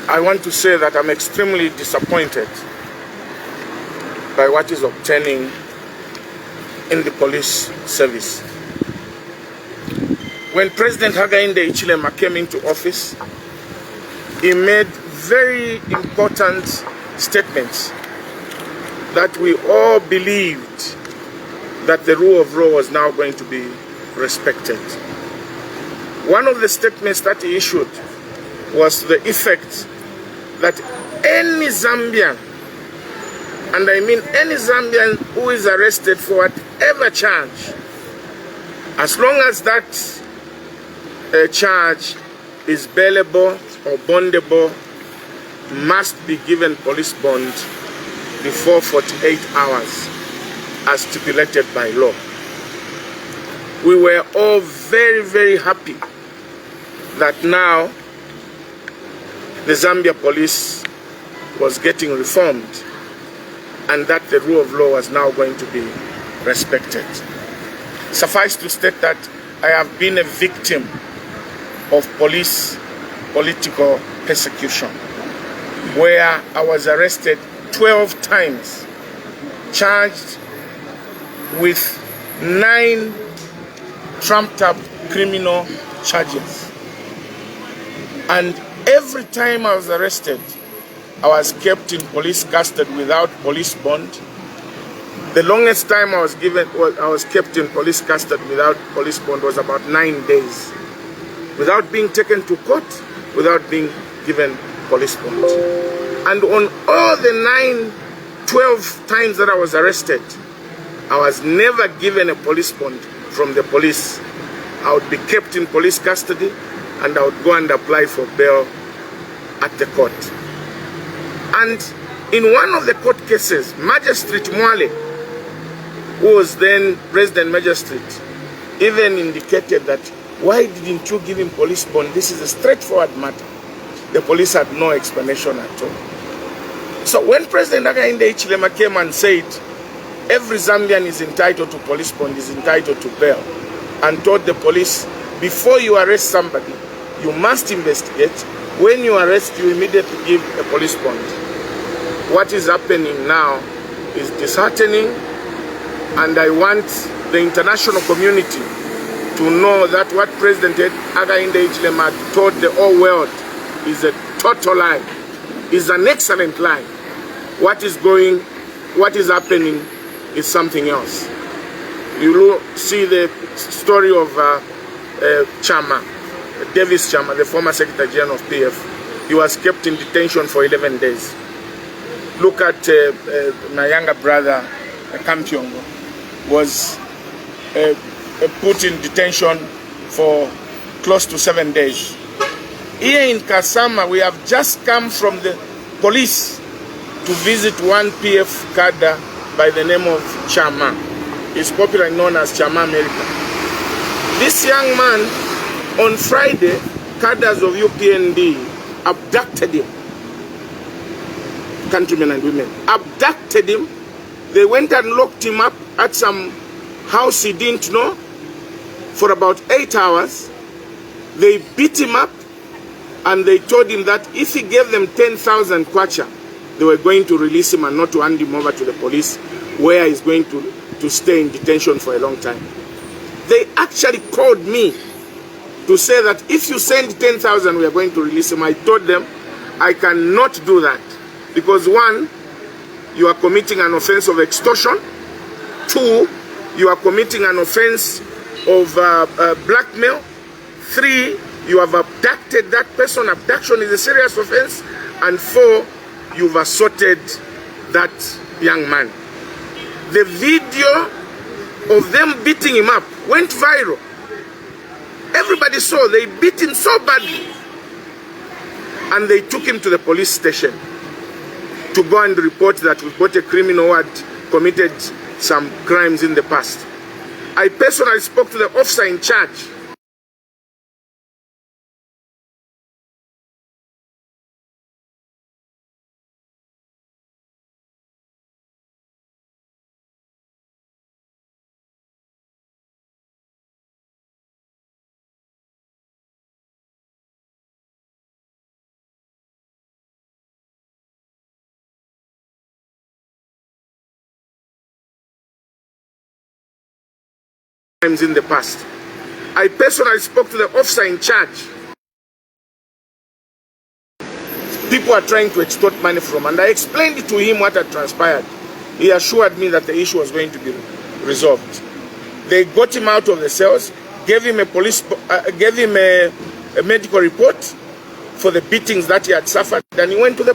I want to say that I'm extremely disappointed by what is obtaining in the police service. When President Hichilema came into office, he made very important statements that we all believed that the rule of law was now going to be respected. One of the statements that he issued was to the effect that any Zambian, and I mean any Zambian who is arrested for whatever charge, as long as that charge is bailable or bondable, must be given police bond before 48 hours as stipulated by law. We were all very, very happy that now the Zambia police was getting reformed and that the rule of law was now going to be respected. Suffice to state that I have been a victim of police political persecution, where I was arrested 12 times, charged with 9 trumped-up criminal charges. And every time I was arrested, I was kept in police custody without police bond. The longest time I was kept in police custody without police bond was about 9 days, without being taken to court, without being given police bond. And on all the 12 times that I was arrested, I was never given a police bond from the police. I would be kept in police custody and I would go and apply for bail at the court. And in one of the court cases, Magistrate Mwale, who was then President Magistrate, even indicated that, why didn't you give him police bond? This is a straightforward matter. The police had no explanation at all. So when President Hichilema came and said, every Zambian is entitled to police bond, is entitled to bail, and told the police, before you arrest somebody, you must investigate. When you arrest, you immediately give a police bond. What is happening now is disheartening, and I want the international community to know that what President Hichilema told the whole world is a total lie, is an excellent lie. What is happening is something else. You will see the story of Chama, Davis Chama, the former Secretary General of PF. He was kept in detention for 11 days. Look at my younger brother, Kambwili, was put in detention for close to 7 days. Here in Kasama, we have just come from the police to visit one PF cadre by the name of Chama. He's popularly known as Chama America. This young man, on Friday, cadres of UPND abducted him. Countrymen and women abducted him. They went and locked him up at some house he didn't know for about 8 hours. They beat him up and they told him that if he gave them 10,000 kwacha, they were going to release him and not to hand him over to the police, where he's going to stay in detention for a long time. They actually called me to say that if you send 10,000, we are going to release him. I told them I cannot do that because 1, you are committing an offense of extortion. 2, you are committing an offense of blackmail. 3, you have abducted that person. Abduction is a serious offense. And 4, you've assaulted that young man. The video of them beating him up went viral. Everybody saw. They beat him so badly. And they took him to the police station to go and report that we've got a criminal who had committed some crimes in the past. I personally spoke to the officer in charge times in the past. I personally spoke to the officer in charge. People are trying to extort money from, and I explained to him what had transpired. He assured me that the issue was going to be resolved. They got him out of the cells, gave him a medical report for the beatings that he had suffered, and he went to the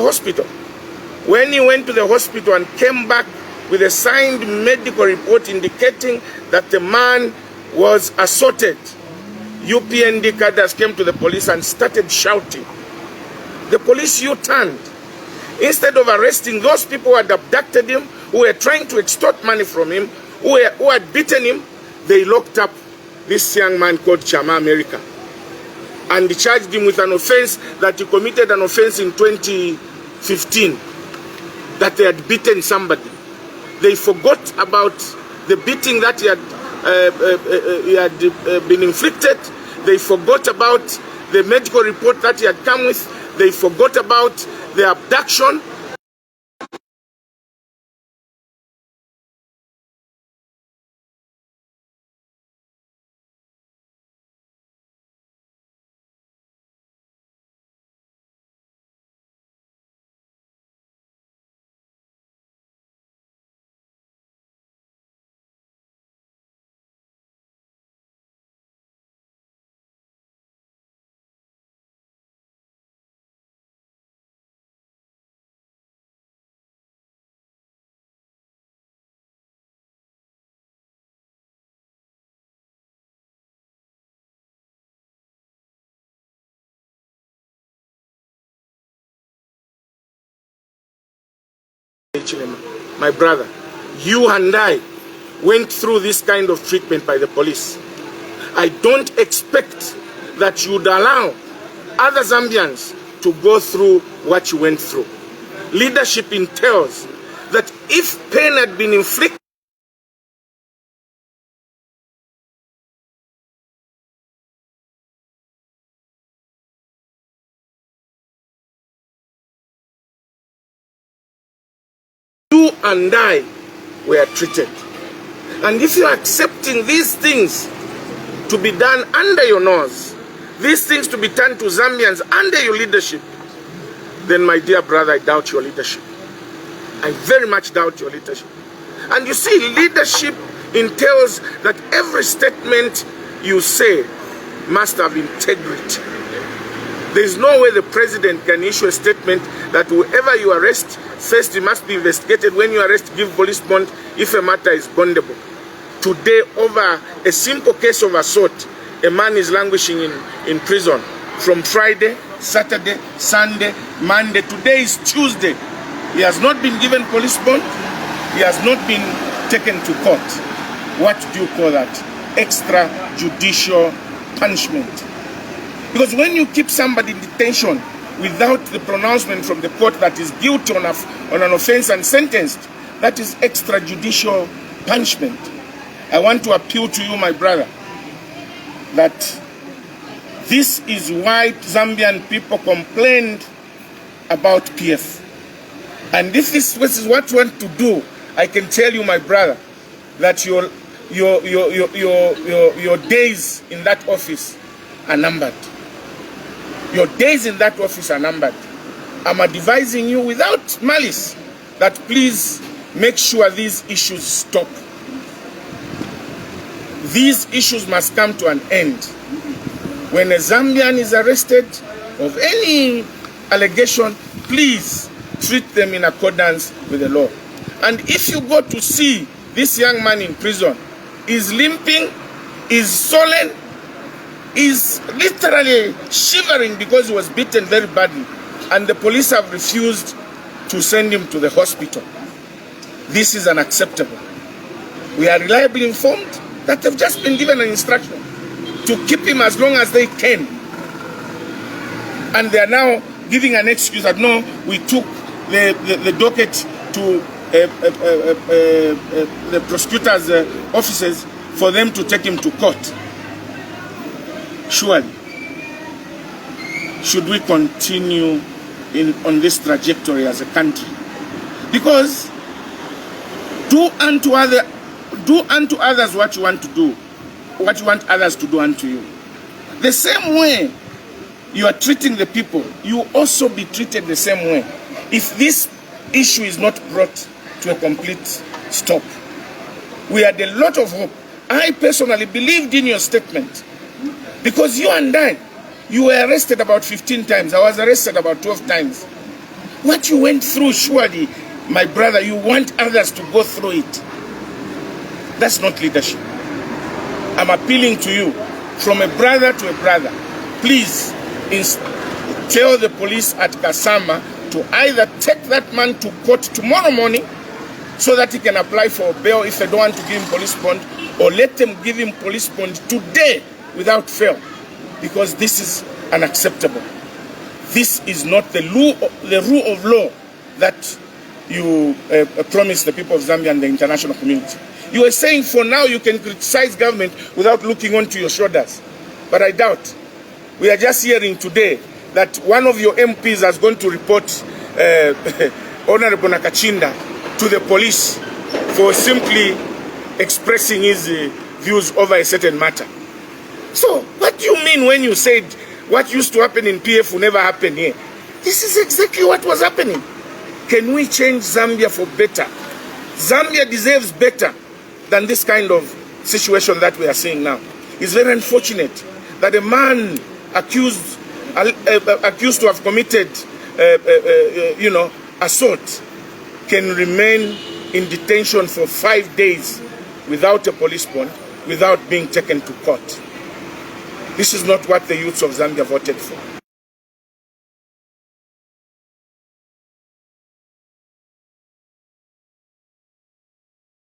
hospital. When he went to the hospital and came back with a signed medical report indicating that the man was assaulted, UPND cadres came to the police and started shouting. The police U-turned. Instead of arresting those people who had abducted him, who were trying to extort money from him, who had beaten him, they locked up this young man called Chama America and charged him with an offense that he committed, an offense in 2015, that they had beaten somebody. They forgot about the beating that he had been inflicted. They forgot about the medical report that he had come with. They forgot about the abduction. Hichilema, my brother, you and I went through this kind of treatment by the police. I don't expect that you would allow other Zambians to go through what you went through. Leadership entails that if pain had been inflicted, you and I were treated. And if you are accepting these things to be done under your nose, these things to be done to Zambians under your leadership, then my dear brother, I doubt your leadership. I very much doubt your leadership. And you see, leadership entails that every statement you say must have integrity. There is no way the president can issue a statement that whoever you arrest, first he must be investigated. When you arrest, give police bond if a matter is bondable. Today, over a simple case of assault, a man is languishing in prison from Friday, Saturday, Sunday, Monday. Today is Tuesday. He has not been given police bond. He has not been taken to court. What do you call that? Extrajudicial punishment. Because when you keep somebody in detention without the pronouncement from the court that is guilty on an offense and sentenced, that is extrajudicial punishment. I want to appeal to you, my brother, that this is why Zambian people complained about PF. And this is what you want to do. I can tell you, my brother, that your days in that office are numbered. Your days in that office are numbered. I'm advising you without malice that please make sure these issues stop. These issues must come to an end. When a Zambian is arrested of any allegation, please treat them in accordance with the law. And if you go to see this young man in prison, is limping, is sullen, is literally shivering because he was beaten very badly, and the police have refused to send him to the hospital. This is unacceptable. We are reliably informed that they've just been given an instruction to keep him as long as they can. And they are now giving an excuse that no, we took the docket to the prosecutor's offices for them to take him to court. Surely, should we continue on this trajectory as a country? Because do unto do unto others what you want to do, what you want others to do unto you. The same way you are treating the people, you will also be treated the same way if this issue is not brought to a complete stop. We had a lot of hope. I personally believed in your statement because you and I, you were arrested about 15 times. I was arrested about 12 times. What you went through, surely, my brother, you want others to go through it. That's not leadership. I'm appealing to you from a brother to a brother. Please tell the police at Kasama to either take that man to court tomorrow morning so that he can apply for bail if they don't want to give him police bond, or let them give him police bond today without fail, because this is unacceptable. This is not the rule of law that you promised the people of Zambia and the international community. You were saying for now you can criticize government without looking onto your shoulders. But I doubt. We are just hearing today that one of your MPs has gone to report Honorable Nakachinda to the police for simply expressing his views over a certain matter. So what do you mean when you said what used to happen in PF will never happen here? This is exactly what was happening. Can we change Zambia for better? Zambia deserves better than this kind of situation that we are seeing now. It's very unfortunate that a man accused to have committed assault can remain in detention for 5 days without a police bond, without being taken to court. This is not what the youths of Zambia voted for.